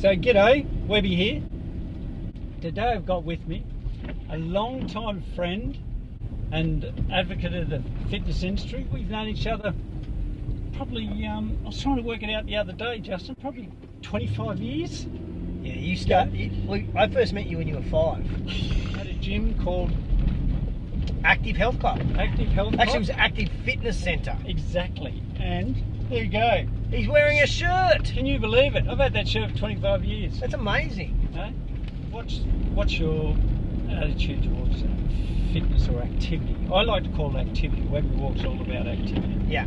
So g'day, Webby here. Today I've got with me a long-time friend and advocate of the fitness industry. We've known each other probably, I was trying to work it out the other day, Justin, probably 25 years. Yeah, you start. I first met you when you were 5. At a gym called Active Health Club. Active Health Club. Actually, it was Active Fitness Centre. Exactly. And there you go. He's wearing a shirt. Can you believe it? I've had that shirt for 25 years. That's amazing. Eh? What's your attitude towards fitness or activity? I like to call it activity. Webby Walk's all about activity. Yeah.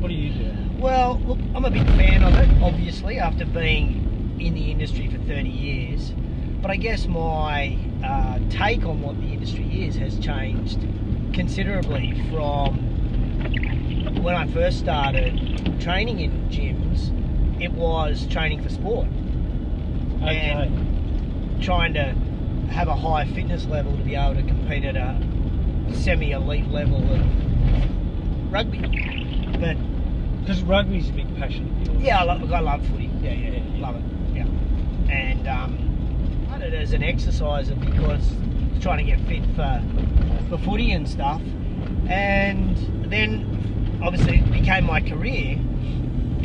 What do you do? Well, look, I'm a big fan of it, obviously, after being in the industry for 30 years. But I guess my take on what the industry is has changed considerably from when I first started training in gyms. It was training for sport. Okay. And trying to have a high fitness level to be able to compete at a semi-elite level of rugby. But because rugby's a big passion of yours. yeah, I love footy. Yeah. Love it. Yeah. And I did it as an exerciser because trying to get fit for footy and stuff. And then obviously it became my career.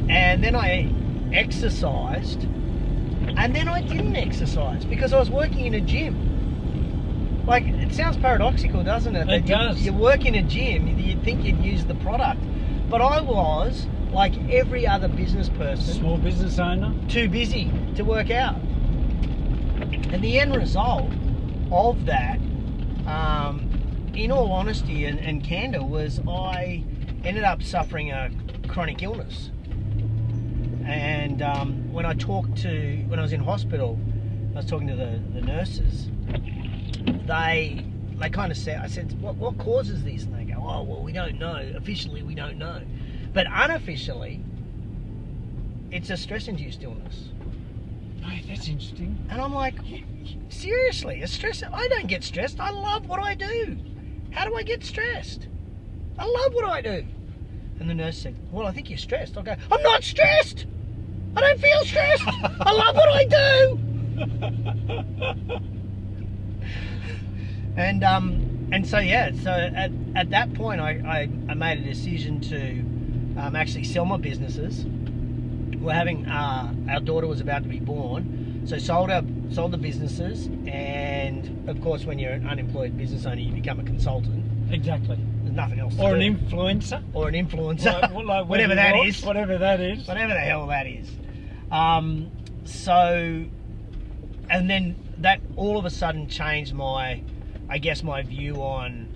And then I exercised. And then I didn't exercise because I was working in a gym. Like, it sounds paradoxical, doesn't it? It does. You work in a gym, you'd think you'd use the product. But I was, like every other business person, Small business owner. too busy to work out. And the end result of that, in all honesty and candour, was I ended up suffering a chronic illness. And when I was in hospital, I was talking to the nurses. They kind of said, I said, what causes this? And they go, oh, well, we don't know. Officially, we don't know. But unofficially, it's a stress-induced illness. Mate, that's interesting. And I'm like, seriously, I don't get stressed. I love what I do. How do I get stressed? I love what I do. And the nurse said, well, I think you're stressed. I go, I'm not stressed. I don't feel stressed. I love what I do. And so at that point I made a decision to actually sell my businesses. We're having our daughter was about to be born, so sold the businesses, and of course when you're an unemployed business owner you become a consultant. Exactly. There's nothing else to Or do. an influencer. Or an influencer. Like whatever Webby that Walks, is. Whatever that is. Whatever the hell that is. So, and then that all of a sudden changed my view on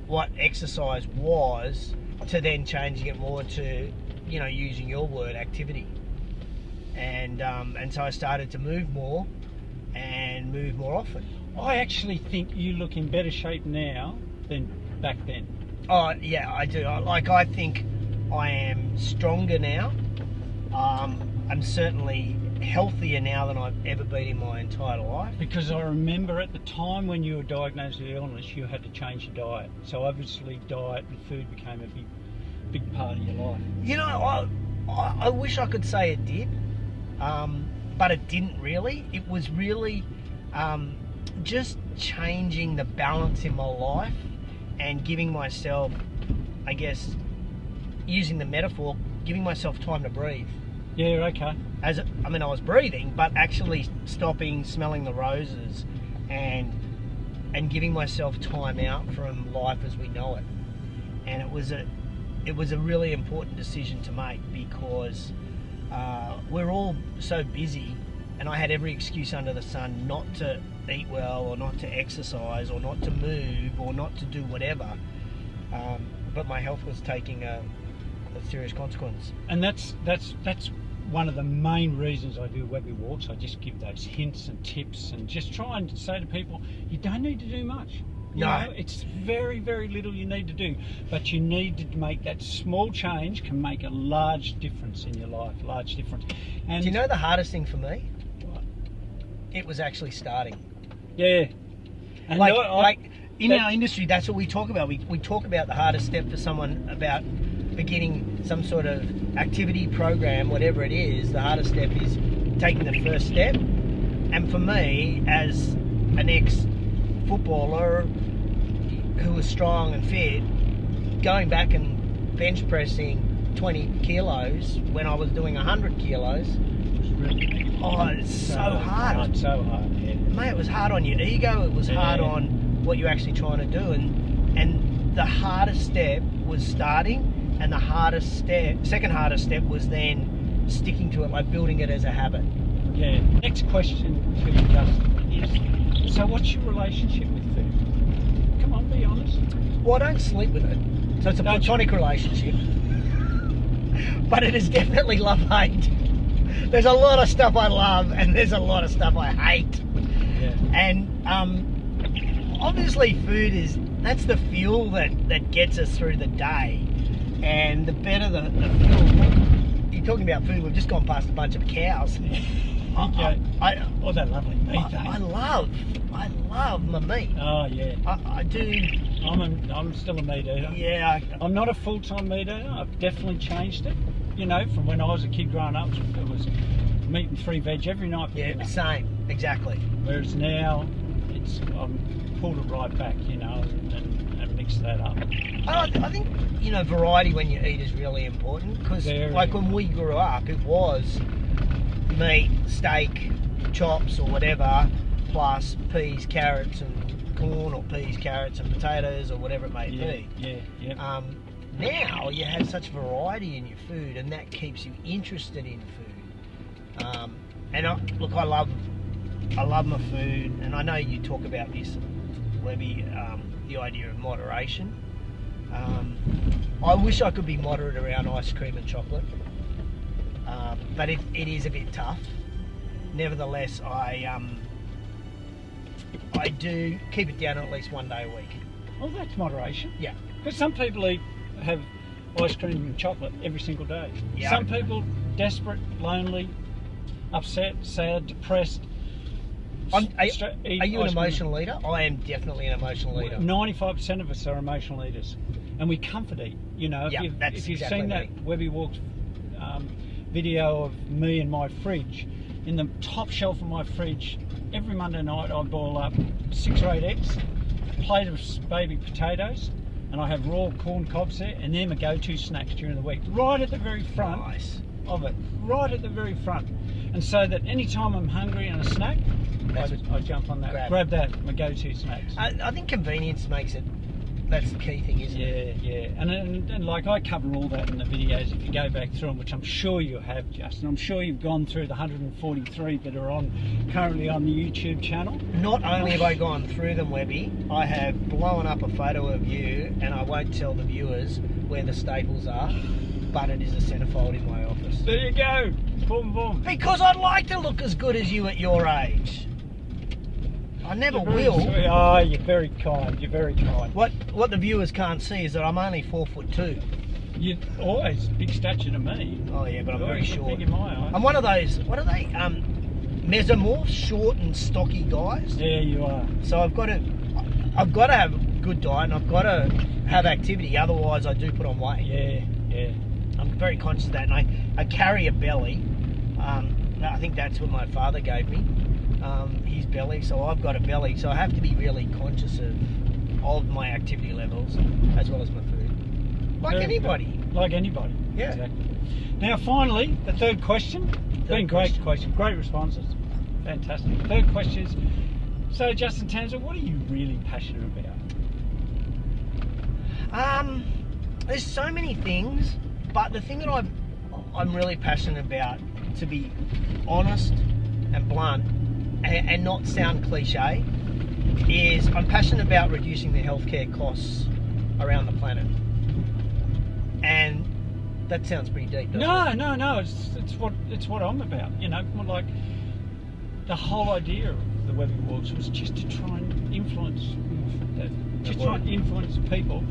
what exercise was, to then changing it more to, using your word, activity. And so I started to move more and move more often. I actually think you look in better shape now than back then. Oh yeah, I do. I think I am stronger now. I'm certainly healthier now than I've ever been in my entire life. Because I remember at the time when you were diagnosed with illness, you had to change your diet. So obviously diet and food became a big part of your life. I wish I could say it did, but it didn't really. It was really just changing the balance in my life and giving myself, I guess, using the metaphor, giving myself time to breathe. Yeah, okay. I was breathing, but actually stopping, smelling the roses, and giving myself time out from life as we know it. And it was a really important decision to make, because we're all so busy, and I had every excuse under the sun not to eat well, or not to exercise, or not to move, or not to do whatever. But my health was taking a serious consequence. And that's one of the main reasons I do Webby Walks. I just give those hints and tips, and just try and say to people, you don't need to do much. You know, it's very, very little you need to do, but you need to make that small change can make a large difference in your life, large difference. And do you know the hardest thing for me? What? It was actually starting. Yeah. And like in our industry, that's what we talk about. We talk about the hardest step for someone about beginning some sort of activity program, whatever it is, the hardest step is taking the first step. And for me, as an ex-footballer who was strong and fit, going back and bench pressing 20 kilos when I was doing 100 kilos, oh, it's so hard. So hard, yeah. Mate, it was hard on your ego, it was hard on what you're actually trying to do, and the hardest step was starting, and the second hardest step was then sticking to it, like building it as a habit. Yeah. Next question for you, Justin, is, so what's your relationship with food? Come on, be honest. Well, I don't sleep with it, so it's a platonic relationship, but it is definitely love-hate. There's a lot of stuff I love, and there's a lot of stuff I hate. Yeah. And obviously that's the fuel that gets us through the day. And the better the fuel. You're talking about food, we've just gone past a bunch of cows. Oh, that lovely meat, I love my meat. Oh, yeah. I do. I'm still a meat eater. Yeah. I'm not a full-time meat eater. I've definitely changed it. You know, from when I was a kid growing up, it was meat and 3 veg every night for dinner. Same, exactly. Whereas now, I'm pulled it right back, you know, and mixed that up. I think, you know, variety when you eat is really important, because like when we grew up, it was meat, steak, chops or whatever, plus peas, carrots and corn, or peas, carrots and potatoes, or whatever it may be. Yeah. Now you have such variety in your food, and that keeps you interested in food. And I love my food, and I know you talk about this, Webby, the idea of moderation. I wish I could be moderate around ice cream and chocolate, but it is a bit tough. Nevertheless, I do keep it down at least one day a week. Well, that's moderation. Yeah. Because some people have ice cream and chocolate every single day. Yeah. Some people desperate, lonely, upset, sad, depressed. Are you an emotional eater? I am definitely an emotional eater. 95% of us are emotional eaters, and we comfort eat. You know, if you've seen that Webby Walks video of me and my fridge, in the top shelf of my fridge, every Monday night I boil up 6 or 8 eggs, a plate of baby potatoes, and I have raw corn cobs there, and they're my go-to snacks during the week, right at the very front of it, right at the very front. And so that any time I'm hungry and a snack, I jump on that, grab that, my go-to snacks. I think convenience makes it, that's the key thing, isn't it? Yeah. And like I cover all that in the videos if you go back through them, which I'm sure you have, Justin. I'm sure you've gone through the 143 that are currently on the YouTube channel. Not only have I gone through them, Webby, I have blown up a photo of you, and I won't tell the viewers where the staples are, but it is a centerfold in my office. There you go. Boom, boom. Because I'd like to look as good as you at your age. I never will. Oh, you're very kind. You're very kind. What the viewers can't see is that I'm only 4'2". You're always big stature to me. Oh yeah, but I'm very short. Big in my eyes. I'm one of those. What are they? Mesomorphs, short and stocky guys. Yeah, you are. So I've got to have a good diet, and I've got to have activity. Otherwise, I do put on weight. Yeah. I'm very conscious of that, and I carry a belly. I think that's what my father gave me. His belly, so I've got a belly, so I have to be really conscious of my activity levels as well as my food. Like anybody. Yeah. Exactly. Now finally, the third question. Great question. Great responses. Fantastic. Third question is, so Justin Tamsett, what are you really passionate about? There's so many things, but the thing that I'm really passionate about, to be honest and blunt, and not sound cliche, is I'm passionate about reducing the healthcare costs around the planet. And that sounds pretty deep, doesn't it? No. It's what I'm about. You know, more like the whole idea of the Webby Walks was just to try and influence people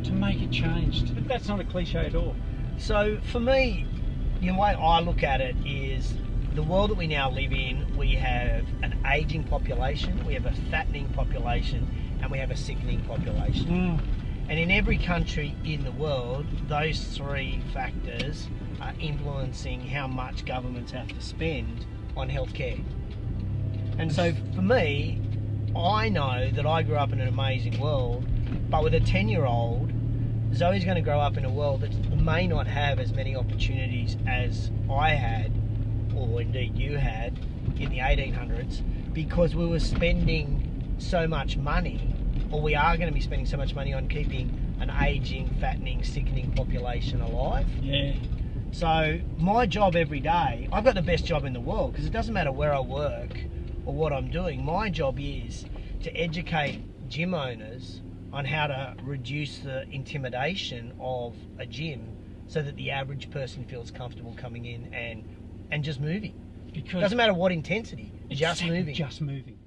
to make it change. But that's not a cliche at all. So for me, the way I look at it is, the world that we now live in, we have an aging population, we have a fattening population, and we have a sickening population. And in every country in the world, those three factors are influencing how much governments have to spend on healthcare. And so for me, I know that I grew up in an amazing world, but with a 10-year-old, Zoe's going to grow up in a world that may not have as many opportunities as I had, or indeed you had, in the 1800s, because we were spending so much money, or we are going to be spending so much money on keeping an ageing, fattening, sickening population alive. Yeah. So my job every day, I've got the best job in the world, because it doesn't matter where I work or what I'm doing. My job is to educate gym owners on how to reduce the intimidation of a gym so that the average person feels comfortable coming in and just moving. Because Doesn't matter what intensity, just moving. Just moving.